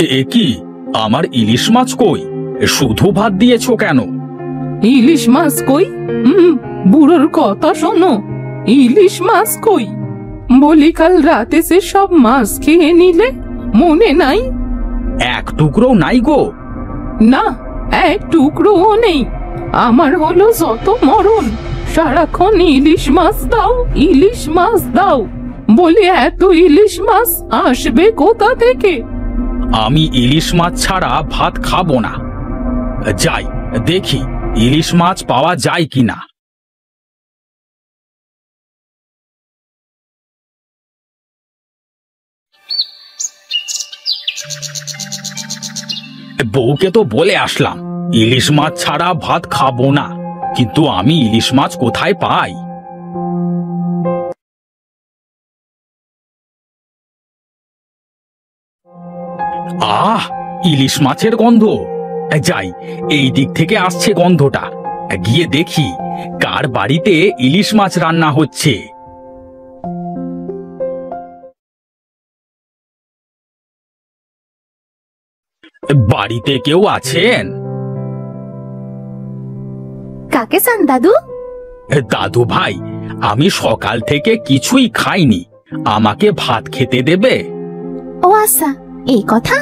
এ কি, আমার ইলিশ মাছ কই? শুধু ভাত দিয়েছো কেন? ইলিশ মাছ কই? বুড়োর কথা শোনো। ইলিশ মাছ কই? বলি কাল রাতে সে সব মাছ খেয়ে নিলে, মনে নাই? এক টুকরো নাই গো। না, এক টুকরোও নেই। আমার হলো যত মরণ, সারাক্ষণ ইলিশ মাছ দাও, ইলিশ মাছ দাও। বলি এত ইলিশ মাছ আসবে কোথা থেকে? আমি ইলিশ মাছ ছাড়া ভাত খাবো না। যাই দেখি ইলিশ মাছ পাওয়া যায় কিনা। বউকে তো বলে আসলাম ইলিশ মাছ ছাড়া ভাত খাবো না, কিন্তু আমি ইলিশ মাছ কোথায় পাই? আহ, ইলিশ মাছের গন্ধ। যাই, এই দিক থেকে আসছে গন্ধটা। গিয়ে দেখি কার বাড়িতে ইলিশ মাছ রান্না হচ্ছে। বাড়িতে কেউ আছেন? কাকে চান দাদু? দাদু ভাই, আমি সকাল থেকে কিছুই খাইনি, আমাকে ভাত খেতে দেবে? ও আচ্ছা, এই কথা।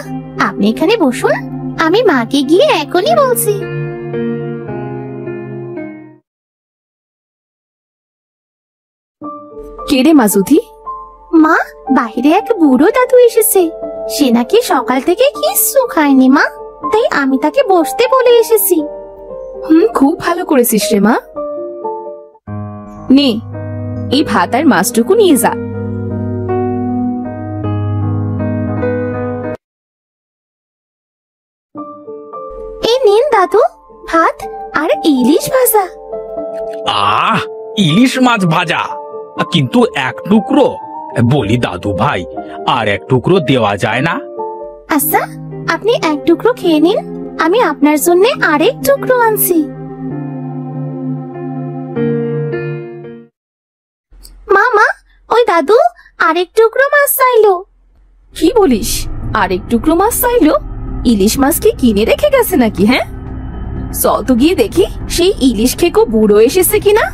আপনি এখানে বসুন, আমি মাকে গিয়ে এখনই বলছি। কে রে মাসুদি? মা, বাইরে এক বুড়ো দাদু এসেছে। সে নাকি সকাল থেকে কিছু খায়নি মা, তাই আমি তাকে বসতে বলে এসেছি। খুব ভালো করেছিস রে মা। নে, এই ভাত আর মাছটুকু নিয়ে যা। এই নিন দাদু, ভাত আর ইলিশ ভাজা। আহ, ইলিশ মাছ ভাজা, কিন্তু এক টুকরো। বলি দাদু ভাই, আর এক টুকরো দেওয়া যায় না? আচ্ছা, আপনি এক টুকরো খেয়ে নিন, আমি আপনার জন্য আরেক টুকরো আনছি। মা, ওই দাদু আরেক টুকরো মাছ চাইলো। কি বলিস? আরেক টুকরো মাছ চাইলো? ইলিশ মাছ কি কিনে রেখে গেছে নাকি? হ্যাঁ, চল তো গিয়ে দেখি সেই ইলিশ খেকো বুড়ো এসেছে কিনা।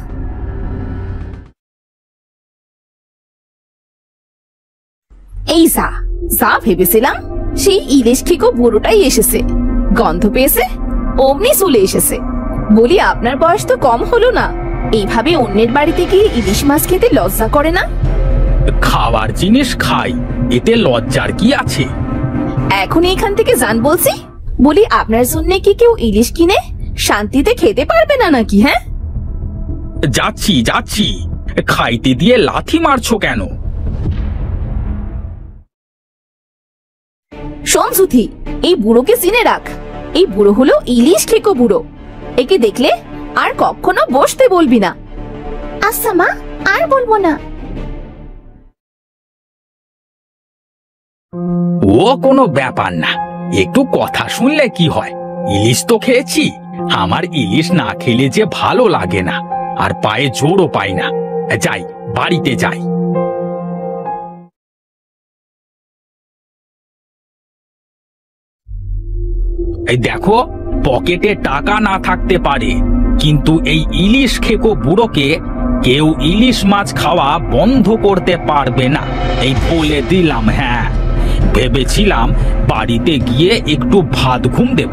এই যা যা ভেবেছিলাম, সেই ইলিশ খেকো বুড়োটাই এসেছে। গন্ধ পেয়েছে, অমনি চলে এসেছে। বলি, আপনার বয়স তো কম হলো না, এইভাবে অন্যের বাড়িতে গিয়ে ইলিশ মাছ খেতে লজ্জা করে না? খাবার জিনিস খাই, এতে লজ্জার কি আছে? এখন এখান থেকে যান বলছি। বলি, আপনার জন্য কি কেউ ইলিশ কিনে শান্তিতে খেতে পারবে না নাকি? হ্যাঁ, যাচ্ছি যাচ্ছি। খাইতে দিয়ে লাথি মারছো কেন? শোন সুথি, এই বুড়োকে চিনে রাখ। এই বুড়ো হলো ইলিশ খেকো বুড়ো। একে দেখলে আর কখনো বসতে বলবি না। আচ্ছা মা, আর বলবো না। ও কোনো ব্যাপার না, একটু কথা শুনলে কি হয়? ইলিশ তো খেয়েছি, আমার ইলিশ না খেলে যে ভালো লাগে না, আর পায়ে জোরও পাই না। যাই, বাড়িতে যাই। এই দেখো, পকেটে টাকা না থাকতে পারে, কিন্তু এই ইলিশ খেকো বুড়োকে কেউ ইলিশ মাছ খাওয়া বন্ধ করতে পারবে না, এই বলে দিলাম। হ্যাঁ, ভেবেছিলাম বাড়িতে গিয়ে একটু ভাত ঘুম দেব,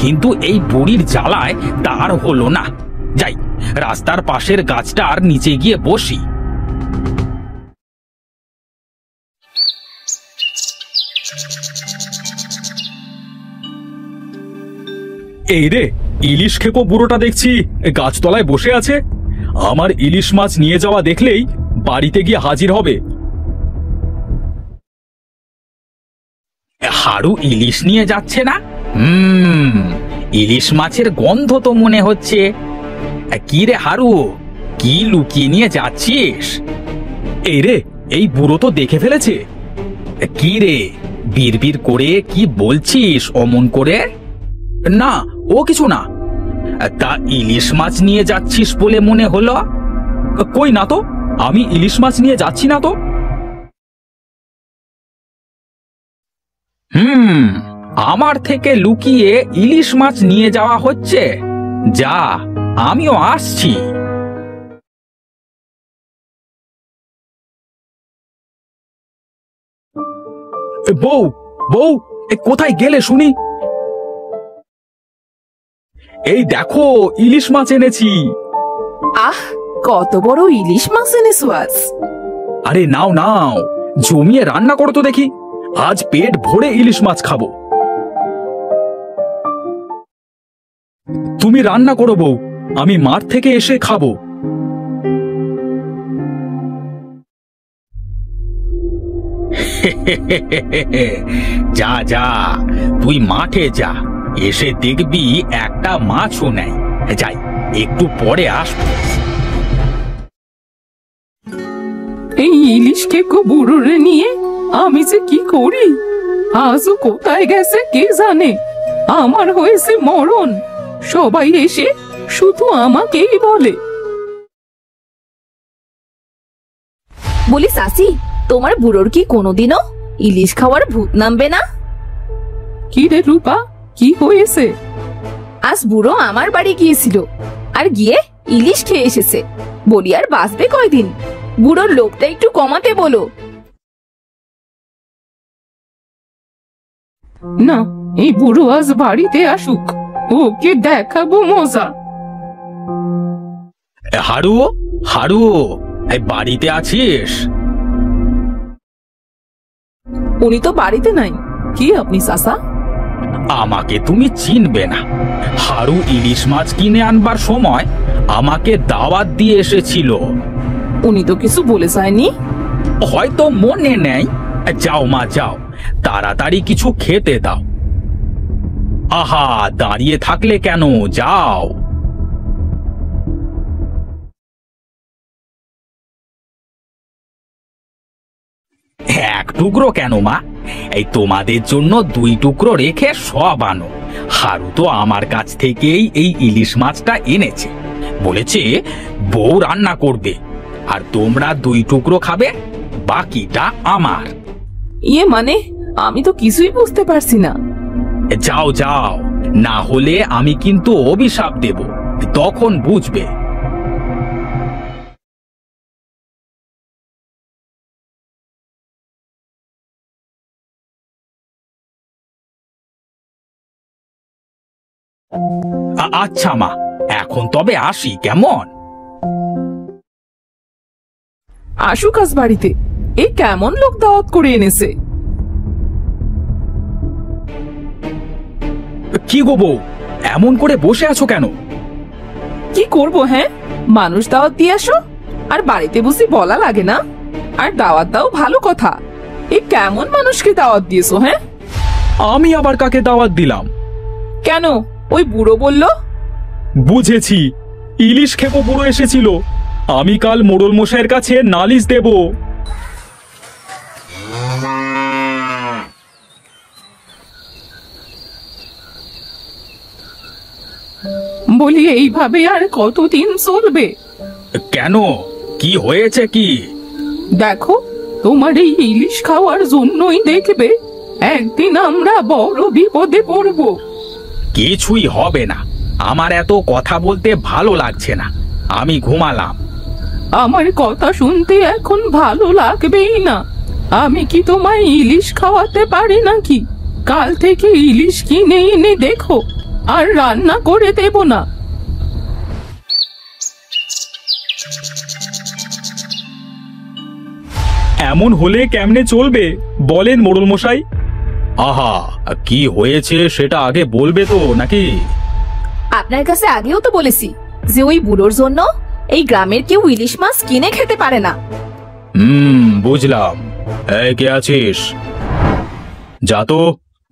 কিন্তু এই বুড়ির জ্বালায় তার হলো না। যাই, রাস্তার পাশের গাছটার নিচে গিয়ে বসি। এই রে, ইলিশ খেকো বুড়োটা দেখছি গাছতলায় বসে আছে। আমার ইলিশ মাছ নিয়ে যাওয়া দেখলেই বাড়িতে গিয়ে হাজির হবে। হারু ইলিশ নিয়ে যাচ্ছে না? ইলিশ মাছের গন্ধ তো মনে হচ্ছে। কি রে হারু, কি লুকিয়ে নিয়ে যাচ্ছিস? এই রে, এই বুড়ো তো দেখে ফেলেছে। কি রে, বিড়বিড় করে কি বলছিস অমন করে? না, ও কিছু না। তা ইলিশ মাছ নিয়ে যাচ্ছিস বলে মনে হলো। কই না তো, আমি ইলিশ মাছ নিয়ে যাচ্ছি না তো। আমার থেকে লুকিয়ে ইলিশ মাছ নিয়ে যাওয়া হচ্ছে। যা, আমিও আসছি। বউ, বউ, কোথায় গেলে শুনি? এই দেখো, ইলিশ মাছ এনেছি। আহ, কত বড় ইলিশ মাছ এনেছো আজ! আরে নাও নাও, জমিয়ে রান্না করো তো দেখি। আজ পেট ভরে ইলিশ মাছ খাবো। তুমি রান্না করো বউ, আমি মাঠ থেকে এসে খাবো। যা যা, তুই মাঠে যা, এসে দেখবি একটা মাছও নেই। যাই, একটু পরে আসবো। এই ইলিশ খেকো বুড়োরে নিয়ে আমি যে কি করি, আজও কোথায় গেছে কে জানে। আমার হয়েছে মরণ, সবাই এসে শুধু আমাকেই বলে। বলি চাচি, তোমার বুড়োর কি কোনোদিনও ইলিশ খাওয়ার ভূত নামবে না? কি রে রূপা, কি হয়েছে? আজ বুড়ো আমার বাড়ি গিয়েছিল, আর গিয়ে ইলিশ খেয়ে এসেছে। বলি আর বাঁচবে কয়দিন? বুড়োর লোকটা একটু কমাতে বলো। না, এই বুড়ো আজ বাড়িতে আসুক, ওকে দেখাবো মজা। হারু, হারু, এই বাড়িতে আছিস? উনি তো বাড়িতে নাই। কি আপনি চাচা? আমাকে তুমি চিনবে না। হারু ইলিশ মাছ কিনে আনবার সময় আমাকে দাওয়াত দিয়ে এসেছিল। উনি তো কিছু বলে যায়নি। হয়তো মনে নেই। যাও মা, যাও, তাড়াতাড়ি কিছু খেতে দাও। আহা, দাঁড়িয়ে থাকলে কেন, যাও। এক টুকরো কেন মা, এই তোমাদের জন্য 2 টুকরো রেখে সব আনো। হারু তো আমার কাছ থেকেই এই ইলিশ মাছটা এনেছে, বলেছে বউ রান্না করবে, আর তোমরা 2 টুকরো খাবে, বাকিটা আমার। ইয়ে মানে, আমি তো কিছুই বুঝতে পারছি না। যাও যাও, না হলে আমি কিন্তু অভিশাপ দেব, তখন বুঝবে। আচ্ছা মা, এখন তবে আসি, কেমন? আসুক আজ বাড়িতে। এই কেমন লোক দাওয়াত করে এনেছে? কি গো বউ, এমন করে বসে আছো কেন? কি করব? হ্যাঁ, মানুষ দাওয়াত দিয়ে আসো, আর বাড়িতে বসে বলা লাগে না? আর দাওয়াত দাও ভালো কথা, এই কেমন মানুষকে দাওয়াত দিয়েছো? হ্যাঁ, আমি আবার কাকে দাওয়াত দিলাম? কেন? ওই বুড়ো বলল। বুঝেছি, ইলিশ খেকো বুড়ো এসেছিল। আমি কাল মোড়ল মশাইয়ের কাছে নালিশ দেব। বলি এইভাবে আর কতদিন চলবে? কেন, কি হয়েছে কি? দেখো, তোমার এই ইলিশ খাওয়ার জন্যই দেখবে একদিন আমরা বড় বিপদে পড়ব। কিছুই হবে না, আমার এত কথা বলতে ভালো লাগছে না, আমি ঘুমালাম। আমার কথা শুনতে এখন ভালো লাগবেই না। আমি কি তোমায় ইলিশ খাওয়াতে পারি নাকি? কাল থেকে ইলিশ কিনে এনে দেখো, আর রান্না করে দেব না। এমন হলে কেমনে চলবে বলেন মোড়ল মশাই? আহা, কি হয়েছে সেটা আগে বলবে তো নাকি? আপনার কাছে আগেও তো বলেছি যে ওই বুড়োর জন্য এই গ্রামের কেউ ইলিশ মাছ কিনে খেতে পারে না। বুঝলাম। এই কে আছিস? যা তো,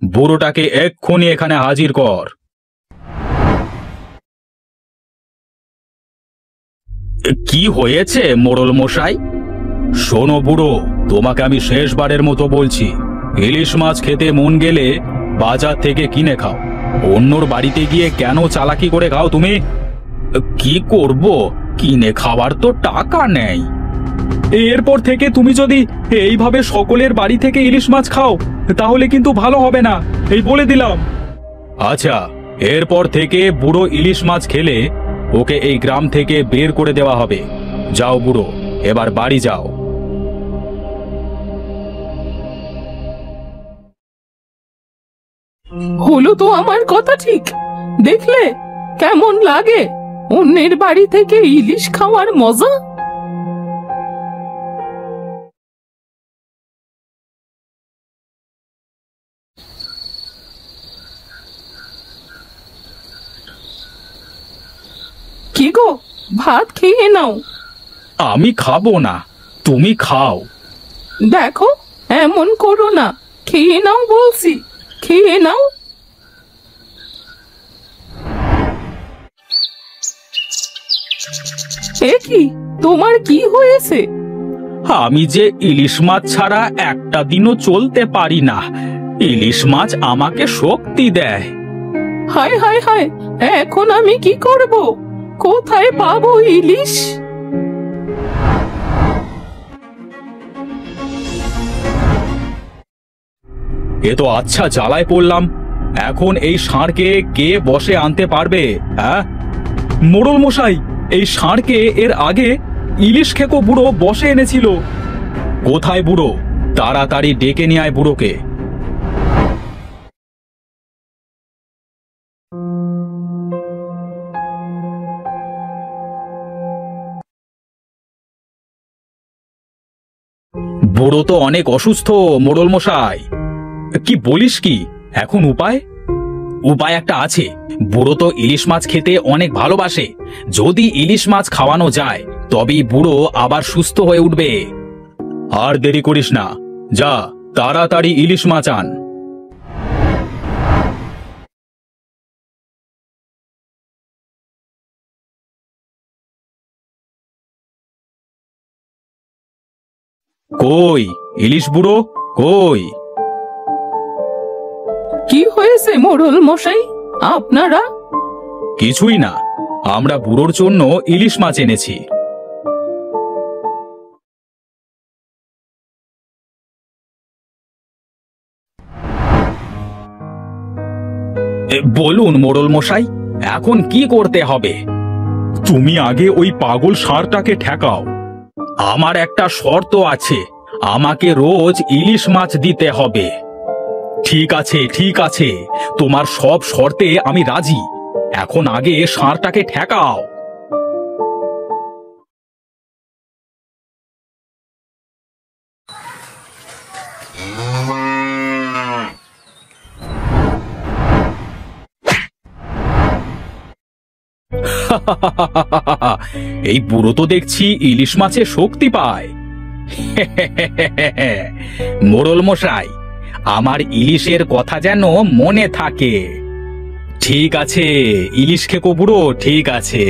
বুড়োটাকে এক্ষুনি এখানে হাজির কর। কি হয়েছে মোড়ল মশাই? শোনো বুড়ো, তোমাকে আমি শেষবারের মতো বলছি, ইলিশ মাছ খেতে মন গেলে বাজার থেকে কিনে খাও, অন্যর বাড়িতে গিয়ে কেন চালাকি করে খাও তুমি? কি করব, কিনে খাওয়ার তো টাকা নেই। এরপর থেকে তুমি যদি এইভাবে সকলের বাড়ি থেকে ইলিশ মাছ খাও, তাহলে কিন্তু ভালো হবে না, এই বলে দিলাম। আচ্ছা, এরপর থেকে বুড়ো ইলিশ মাছ খেলে ওকে এই গ্রাম থেকে বের করে দেওয়া হবে। যাও বুড়ো, এবার বাড়ি যাও। হলো তো আমার কথা ঠিক। দেখলে কেমন লাগে অন্যের বাড়ি থেকে ইলিশ খাওয়ার মজা। কি গো, ভাত খেয়ে নাও। আমি খাবো না, তুমি খাও। দেখো, এমন করো না, খেয়ে নাও বলছি, খেয়ে নাও। এ কি, তোমার কি হয়েছে? আমি যে ইলিশ মাছ ছাড়া একটা দিনও চলতে পারি না। ইলিশ মাছ আমাকে শক্তি দেয়। হায় হায় হায়, এখন আমি কি করব? কোথায় পাবো ইলিশ? এ তো আচ্ছা জ্বালায় পড়লাম। এখন এই ষাঁড়কে কে বসে আনতে পারবে? হ্যাঁ, মোড়ল মশাই, এই ষাঁড়কে এর আগে ইলিশ খেকো বুড়ো বসে এনেছিল। কোথায় বুড়ো? তাড়াতাড়ি ডেকে নিয়ে আয় বুড়োকে। বুড়ো তো অনেক অসুস্থ মোড়ল মশাই। কি বলিস কি? এখন উপায়? উপায় একটা আছে। বুড়ো তো ইলিশ মাছ খেতে অনেক ভালোবাসে। যদি ইলিশ মাছ খাওয়ানো যায় তবেই বুড়ো আবার সুস্থ হয়ে উঠবে। আর দেরি করিস না, যা তাড়াতাড়ি ইলিশ মাছ আন। কই ইলিশ বুড়ো, কই? কি হয়েছে মোড়ল মশাই, আপনারা? কিছুই না, আমরা বুড়োর জন্য ইলিশ মাছ এনেছি। বলুন মোড়ল মশাই, এখন কি করতে হবে? তুমি আগে ওই পাগল ষাঁড়টাকে ঠেকাও। আমার একটা শর্ত আছে, আমাকে রোজ ইলিশ মাছ দিতে হবে। ঠিক আছে ঠিক আছে, তোমার সব শর্তে আমি রাজি। এখন আগে ষাঁড়টাকে ঠেকাও। এই বুড়ো তো দেখছি ইলিশ মাছে শক্তি পায়। মোড়ল মশাই, আমার ইলিশের কথা যেন মনে থাকে। ঠিক আছে ইলিশ খেকো বুড়ো, ঠিক আছে।